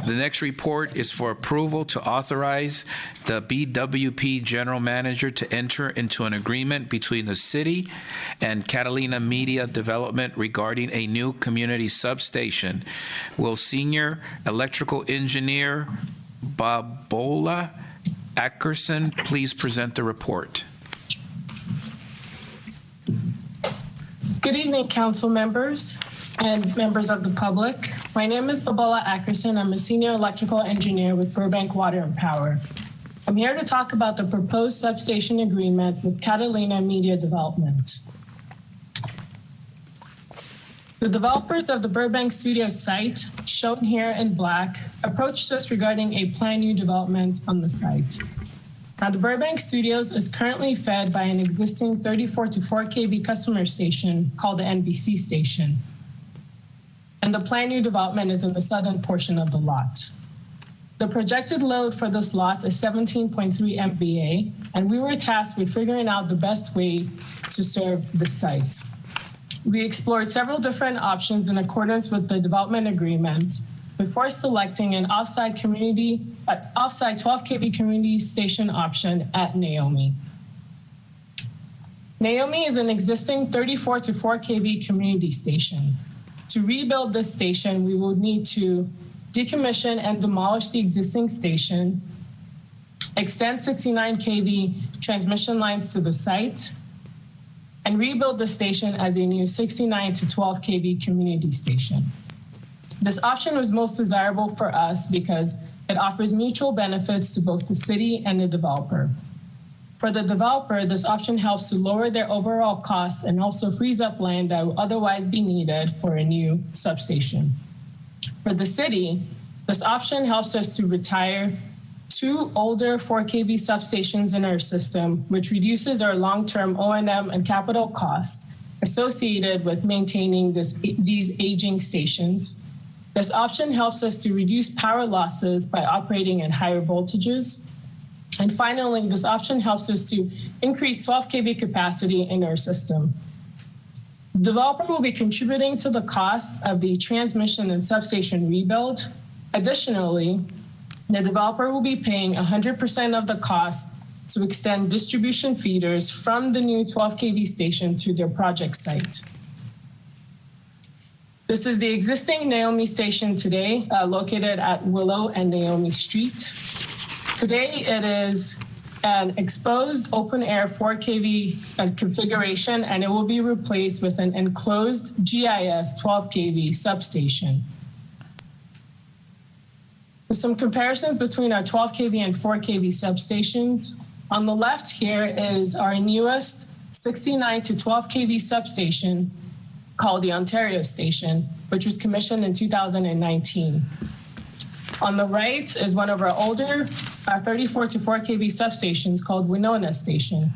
The next report is for approval to authorize the BWP General Manager to enter into an agreement between the city and Catalina Media Development regarding a new community substation. Will Senior Electrical Engineer Babola Ackerson please present the report? Good evening, council members and members of the public. My name is Babola Ackerson. I'm a senior electrical engineer with Burbank Water and Power. I'm here to talk about the proposed substation agreement with Catalina Media Development. The developers of the Burbank studio site, shown here in black, approached us regarding a planned new development on the site. Now, the Burbank Studios is currently fed by an existing 34 to 4 kV customer station called the NBC station. And the planned new development is in the southern portion of the lot. The projected load for this lot is 17.3 MVA, and we were tasked with figuring out the best way to serve the site. We explored several different options in accordance with the development agreement before selecting an offsite 12 kV community station option at Naomi. Naomi is an existing 34 to 4 kV community station. To rebuild this station, we will need to decommission and demolish the existing station, extend 69 kV transmission lines to the site, and rebuild the station as a new 69 to 12 kV community station. This option was most desirable for us because it offers mutual benefits to both the city and the developer. For the developer, this option helps to lower their overall costs and also frees up land that would otherwise be needed for a new substation. For the city, this option helps us to retire 2 older 4 kV substations in our system, which reduces our long-term O&M and capital costs associated with maintaining these aging stations. This option helps us to reduce power losses by operating at higher voltages. And finally, this option helps us to increase 12 kV capacity in our system. The developer will be contributing to the cost of the transmission and substation rebuild. Additionally, the developer will be paying 100% of the cost to extend distribution feeders from the new 12 kV station to their project site. This is the existing Naomi station today, located at Willow and Naomi Street. Today, it is an exposed open air 4 kV configuration, and it will be replaced with an enclosed GIS 12 kV substation. With some comparisons between our 12 kV and 4 kV substations. On the left here is our newest 69 to 12 kV substation called the Ontario Station, which was commissioned in 2019. On the right is one of our older 34 to 4 kV substations called Winona Station.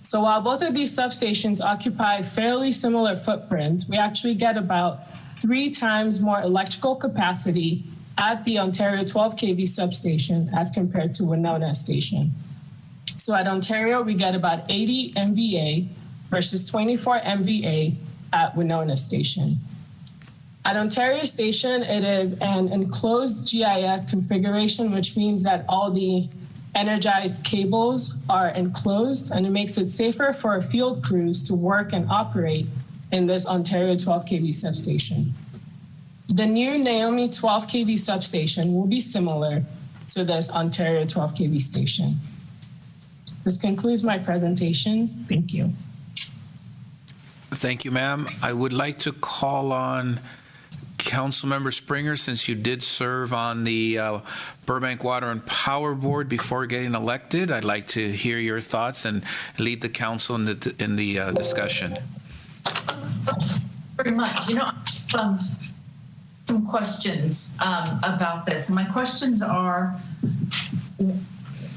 So while both of these substations occupy fairly similar footprints, we actually get about 3 times more electrical capacity at the Ontario 12 kV substation as compared to Winona Station. So at Ontario, we get about 80 MVA versus 24 MVA at Winona Station. At Ontario Station, it is an enclosed GIS configuration, which means that all the energized cables are enclosed, and it makes it safer for field crews to work and operate in this Ontario 12 kV substation. The new Naomi 12 kV substation will be similar to this Ontario 12 kV station. This concludes my presentation. Thank you. Thank you, ma'am. I would like to call on Councilmember Springer, since you did serve on the Burbank Water and Power Board before getting elected. I'd like to hear your thoughts and lead the council in the discussion. Very much. You know, some questions about this. My questions are,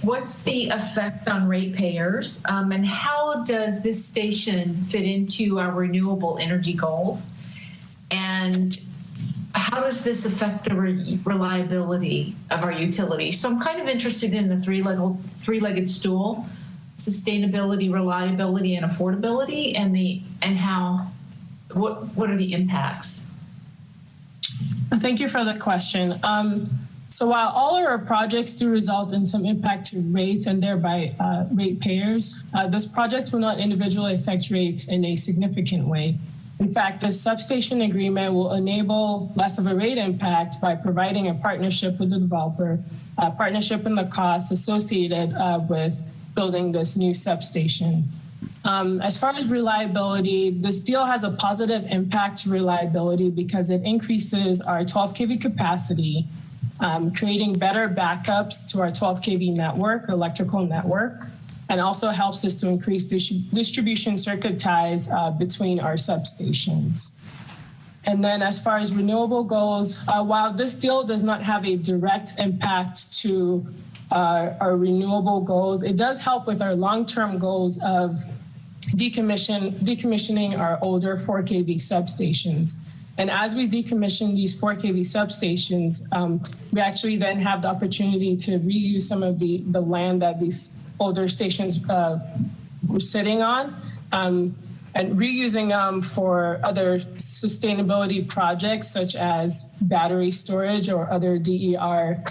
what's the effect on ratepayers, and how does this station fit into our renewable energy goals? And how does this affect the reliability of our utility? So I'm kind of interested in the three-legged stool: sustainability, reliability, and affordability, and how what are the impacts? Thank you for the question. So while all of our projects do result in some impact to rates and thereby ratepayers, this project will not individually affect rates in a significant way. In fact, this substation agreement will enable less of a rate impact by providing a partnership with the developer, a partnership in the costs associated with building this new substation. As far as reliability, this deal has a positive impact to reliability because it increases our 12 kV capacity, creating better backups to our 12 kV network, electrical network, and also helps us to increase distribution circuit ties between our substations. And then as far as renewable goals, while this deal does not have a direct impact to our renewable goals, it does help with our long-term goals of decommissioning our older 4 kV substations. And as we decommission these 4 kV substations, we actually then have the opportunity to reuse some of the land that these older stations were sitting on, and reusing them for other sustainability projects such as battery storage or other DER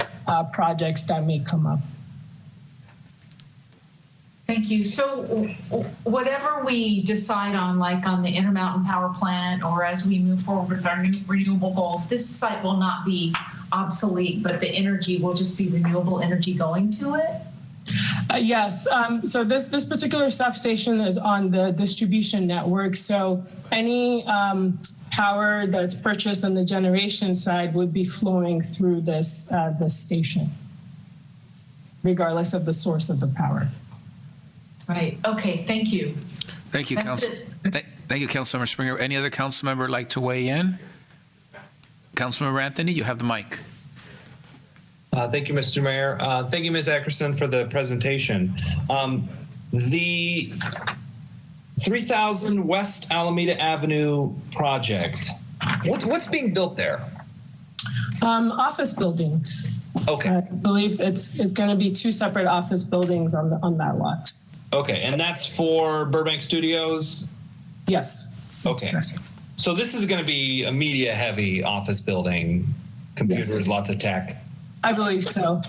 projects that may come up. Thank you. So whatever we decide on, like on the Intermountain Power Plant, or as we move forward with our new renewable goals, this site will not be obsolete, but the energy will just be renewable energy going to it? Yes. So this particular substation is on the distribution network. So any power that's purchased on the generation side would be flowing through this station, regardless of the source of the power. Right. Okay. Thank you. Thank you, Council. Thank you, Councilmember Springer. Any other council member like to weigh in? Councilmember Anthony, you have the mic. Thank you, Mr. Mayor. Thank you, Ms. Ackerson, for the presentation. The 3000 West Alameda Avenue project, what's being built there? Office buildings. Okay. I believe it's going to be 2 separate office buildings on that lot. Okay, and that's for Burbank Studios? Yes. Okay. So this is going to be a media-heavy office building, computers, yes. Lots of tech. I believe so.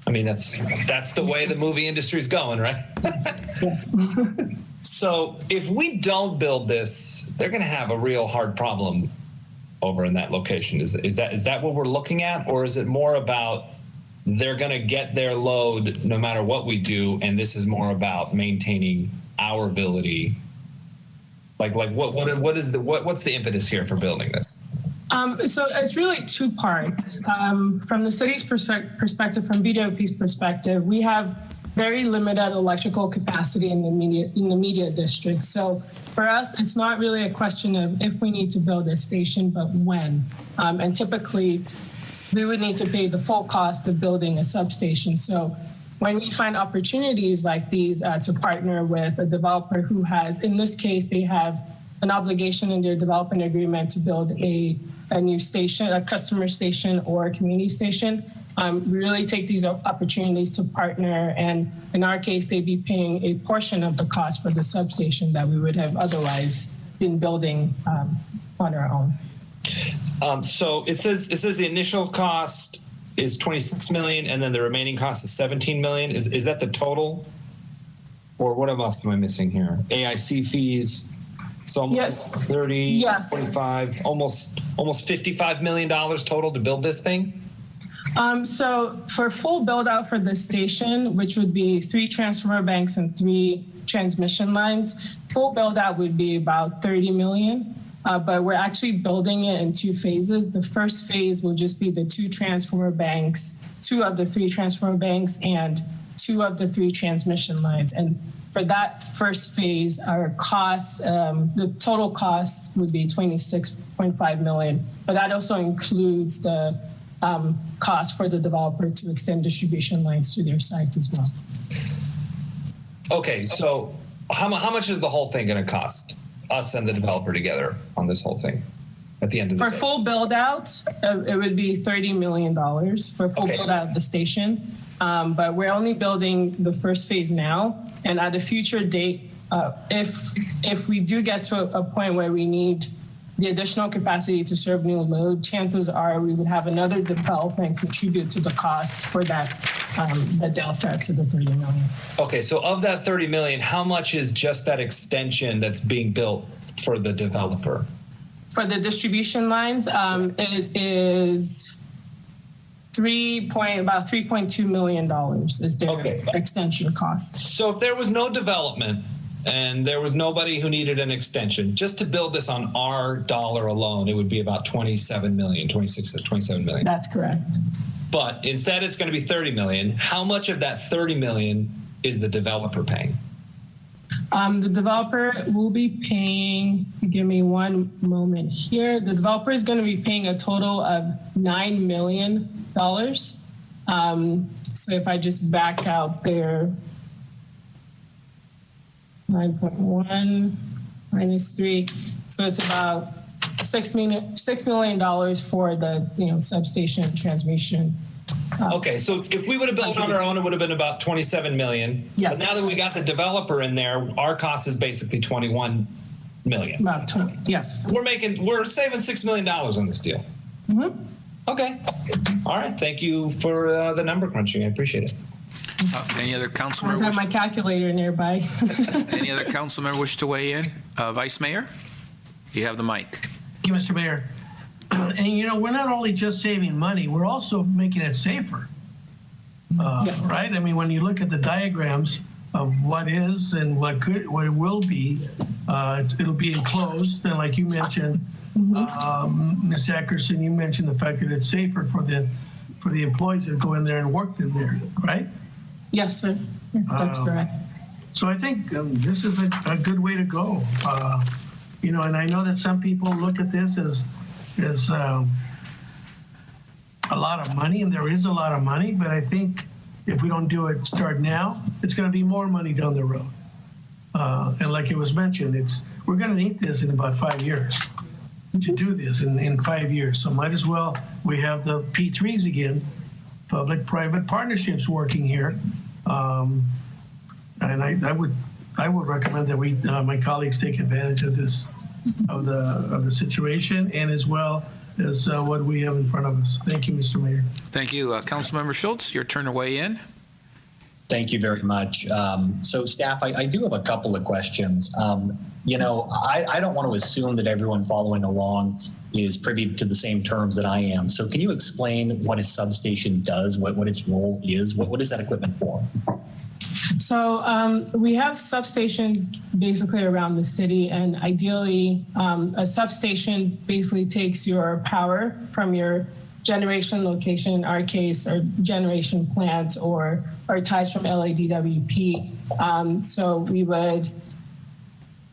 I mean, that's the way the movie industry is going, right? Yes. So if we don't build this, they're going to have a real hard problem over in that location. Is that what we're looking at, or is it more about they're going to get their load no matter what we do, and this is more about maintaining our ability? Like what's the impetus here for building this? So it's really 2 parts. From the city's perspective, from BWP's perspective, we have very limited electrical capacity in the media district. So for us, it's not really a question of if we need to build a station, but when. And typically, we would need to pay the full cost of building a substation. So when we find opportunities like these to partner with a developer who has, in this case, they have an obligation in their development agreement to build a new station, a customer station or a community station, we really take these opportunities to partner. And in our case, they'd be paying a portion of the cost for the substation that we would have otherwise been building on our own. So it says the initial cost is 26 million, and then the remaining cost is 17 million. Is that the total, or what else am I missing here? AIC fees. So almost yes. 30, yes. 45, almost $55 million total to build this thing. So for full build out for the station, which would be 3 transformer banks and 3 transmission lines, full build out would be about 30 million. But we're actually building it in 2 phases. The first phase will just be the 2 transformer banks, 2 of the 3 transformer banks, and 2 of the 3 transmission lines. And for that first phase, our costs, the total costs would be 26.5 million. But that also includes the cost for the developer to extend distribution lines to their sites as well. Okay, so how much is the whole thing going to cost us and the developer together on this whole thing at the end of the day? For full build out, it would be $30 million for full build out of the station. But we're only building the first phase now. And at a future date, if we do get to a point where we need the additional capacity to serve new load, chances are we would have another development contribute to the cost for that, the delta to the 30 million. Okay, so of that 30 million, how much is just that extension that's being built for the developer? For the distribution lines, it is about $3.2 million is their Okay. extension cost. So if there was no development and there was nobody who needed an extension, just to build this on our dollar alone, it would be about 27 million, 26 to 27 million. That's correct. But instead it's going to be 30 million. How much of that 30 million is the developer paying? The developer will be paying, give me one moment here. The developer is going to be paying a total of $9 million. So if I just back out their 9.1 minus 3, so it's about $6 million for the substation transmission. Okay, so if we would have built on our own, it would have been about 27 million. Yes. But now that we got the developer in there, our cost is basically 21 million. About 20, yes. We're saving $6 million on this deal. Mm-hmm. Okay. All right. Thank you for the number crunching. I appreciate it. Any other council I member? have my calculator nearby. Any other council member wish to weigh in? Vice Mayor, you have the mic. Thank you, Mr. Mayor. And we're not only just saving money, we're also making it safer. Yes. Right? I mean, when you look at the diagrams of what is and what it will be, it'll be enclosed. And like you mentioned, Ms. Ackerson, you mentioned the fact that it's safer for the employees that go in there and work in there, right? Yes, sir. That's correct. So I think this is a good way to go. And I know that some people look at this as a lot of money, and there is a lot of money, but I think if we don't start now, it's going to be more money down the road. And like it was mentioned, we're going to need this in about 5 years to do this in 5 years. So might as well, we have the P3s again, public-private partnerships working here. And I would recommend that my colleagues take advantage of this, of the situation, and as well as what we have in front of us. Thank you, Mr. Mayor. Thank you. Councilmember Schultz, your turn to weigh in. Thank you very much. So staff, I do have a couple of questions. I don't want to assume that everyone following along is privy to the same terms that I am. So can you explain what a substation does, what its role is? What is that equipment for? So we have substations basically around the city, and ideally a substation basically takes your power from your generation location, in our case, or generation plant, or ties from LADWP. So we would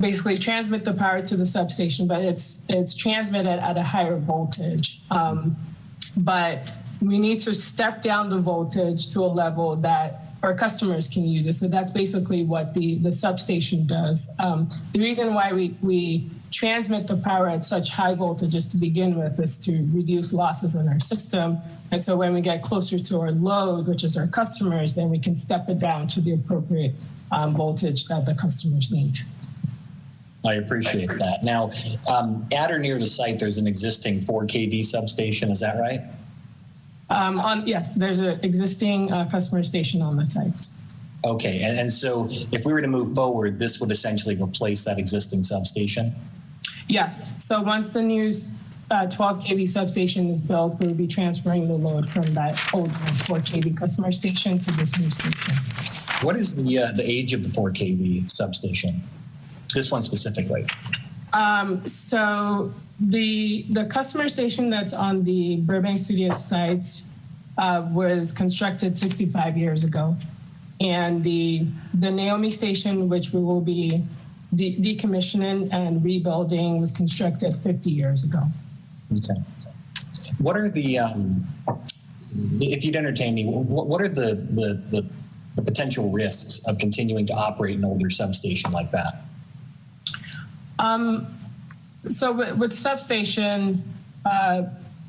basically transmit the power to the substation, but it's transmitted at a higher voltage. But we need to step down the voltage to a level that our customers can use it. So that's basically what the substation does. The reason why we transmit the power at such high voltages to begin with is to reduce losses in our system. And so when we get closer to our load, which is our customers, then we can step it down to the appropriate voltage that the customers need. I appreciate that. Now, at or near the site, there's an existing 4 kV substation. Is that right? Yes, there's an existing customer station on the site. Okay, and so if we were to move forward, this would essentially replace that existing substation? Yes, so once the new 12 kV substation is built, we'll be transferring the load from that old 4 kV customer station to this new station. What is the age of the 4 kV substation? This one specifically? So the customer station that's on the Burbank Studios site was constructed 65 years ago. And the Naomi station, which we will be decommissioning and rebuilding, was constructed 50 years ago. Okay. What are the, if you'd entertain me, what are the potential risks of continuing to operate an older substation like that? So with substation,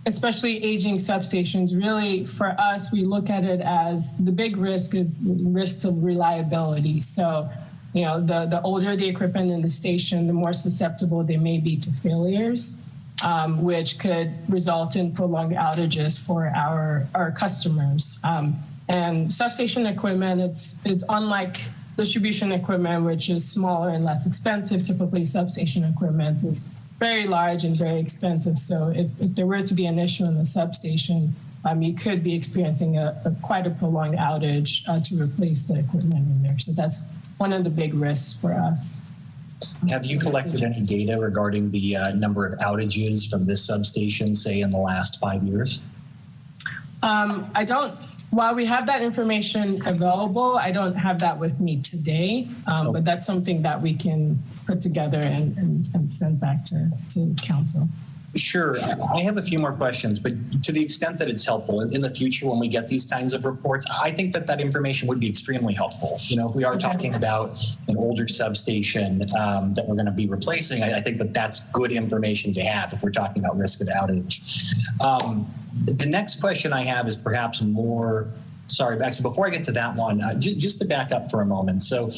especially aging substations, really for us, we look at it as the big risk is risk to reliability. So the older the equipment in the station, the more susceptible they may be to failures, which could result in prolonged outages for our customers. And substation equipment, it's unlike distribution equipment, which is smaller and less expensive. Typically, substation equipment is very large and very expensive. So if there were to be an issue in the substation, you could be experiencing quite a prolonged outage to replace the equipment in there. So that's one of the big risks for us. Have you collected any data regarding the number of outages from this substation, say, in the last 5 years? I don't. While we have that information available, I don't have that with me today, but that's something that we can put together and send back to council. Sure. I have a few more questions, but to the extent that it's helpful in the future when we get these kinds of reports, I think that information would be extremely helpful. If we are talking about an older substation that we're going to be replacing, I think that that's good information to have if we're talking about risk of outage. The next question I have is perhaps more, sorry, actually, before I get to that one, just to back up for a moment. So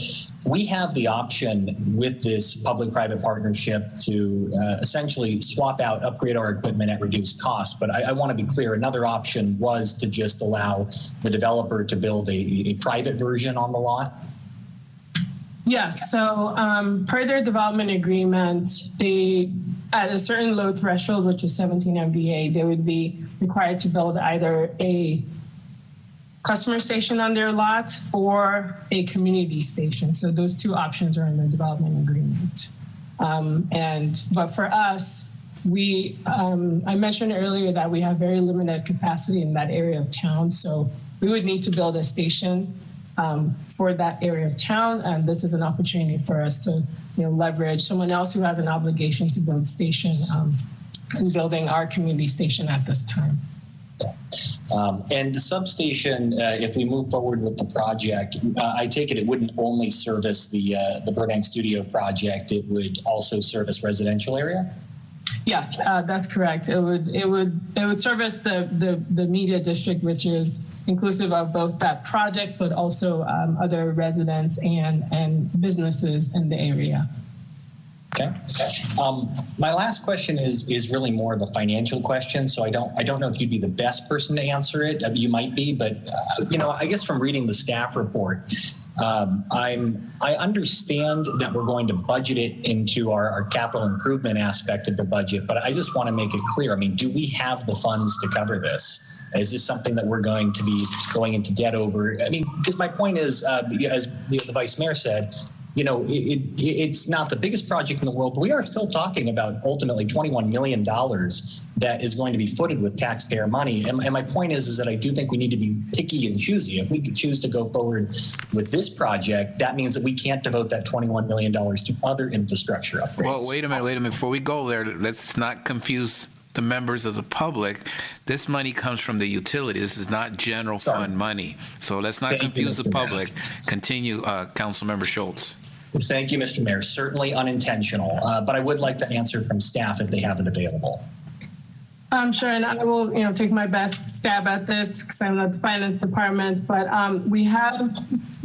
we have the option with this public-private partnership to essentially swap out, upgrade our equipment at reduced cost. But I want to be clear, another option was to just allow the developer to build a private version on the lot. Yes, so per their development agreement, they, at a certain load threshold, which is 17 MVA, they would be required to build either a customer station on their lot or a community station. So those two options are in the development agreement. But for us, I mentioned earlier that we have very limited capacity in that area of town. So we would need to build a station for that area of town. And this is an opportunity for us to leverage someone else who has an obligation to build a station and building our community station at this time. And the substation, if we move forward with the project, I take it wouldn't only service the Burbank Studio project, it would also service residential area? Yes, that's correct. It would service the media district, which is inclusive of both that project, but also other residents and businesses in the area. Okay. My last question is really more of a financial question. So I don't know if you'd be the best person to answer it. You might be, but I guess from reading the staff report, I understand that we're going to budget it into our capital improvement aspect of the budget, but I just want to make it clear. I mean, do we have the funds to cover this? Is this something that we're going to be going into debt over? I mean, because my point is, as the Vice Mayor said, it's not the biggest project in the world, but we are still talking about ultimately $21 million that is going to be footed with taxpayer money. And my point is that I do think we need to be picky and choosy. If we could choose to go forward with this project, that means that we can't devote that $21 million to other infrastructure upgrades. Well, wait a minute. Before we go there, let's not confuse the members of the public. This money comes from the utility. This is not general fund money. So let's not confuse the public. Continue, Councilmember Schultz. Thank you, Mr. Mayor. Certainly unintentional, but I would like the answer from staff if they have it available. Sure, and I will, take my best stab at this because I'm not the finance department. But we have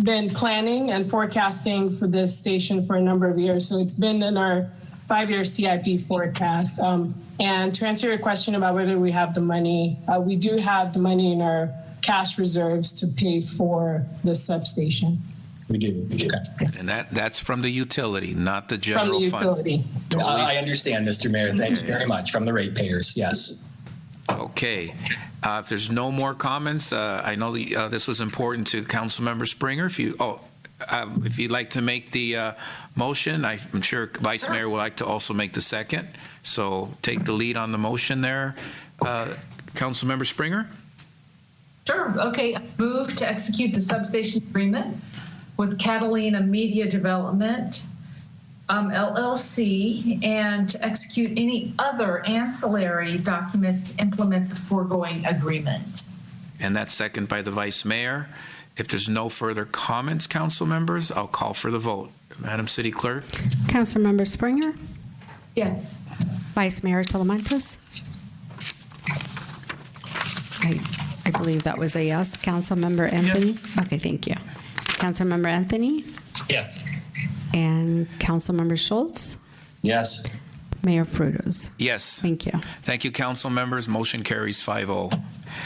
been planning and forecasting for this station for a number of years. So it's been in our 5-year CIP forecast. And to answer your question about whether we have the money, we do have the money in our cash reserves to pay for the substation. We do. Okay. And that's from the utility, not the general fund. From the utility. I understand, Mr. Mayor. Thank you very much. From the ratepayers, yes. Okay. If there's no more comments, I know this was important to Councilmember Springer. If you'd like to make the motion, I'm sure Vice Mayor would like to also make the second. So take the lead on the motion there, Councilmember Springer. Sure. Okay. I move to execute the substation agreement with Catalina Media Development, LLC, and to execute any other ancillary documents to implement the foregoing agreement. And that's second by the Vice Mayor. If there's no further comments, council members, I'll call for the vote. Madam City Clerk. Councilmember Springer? Yes. Vice Mayor Talamantes? I believe that was a yes. Councilmember Anthony? Yes. Okay, thank you. Councilmember Anthony? Yes. And Councilmember Schultz, Yes. Mayor Frutos. Yes. Thank you. Thank you, council members. Motion carries 5-0.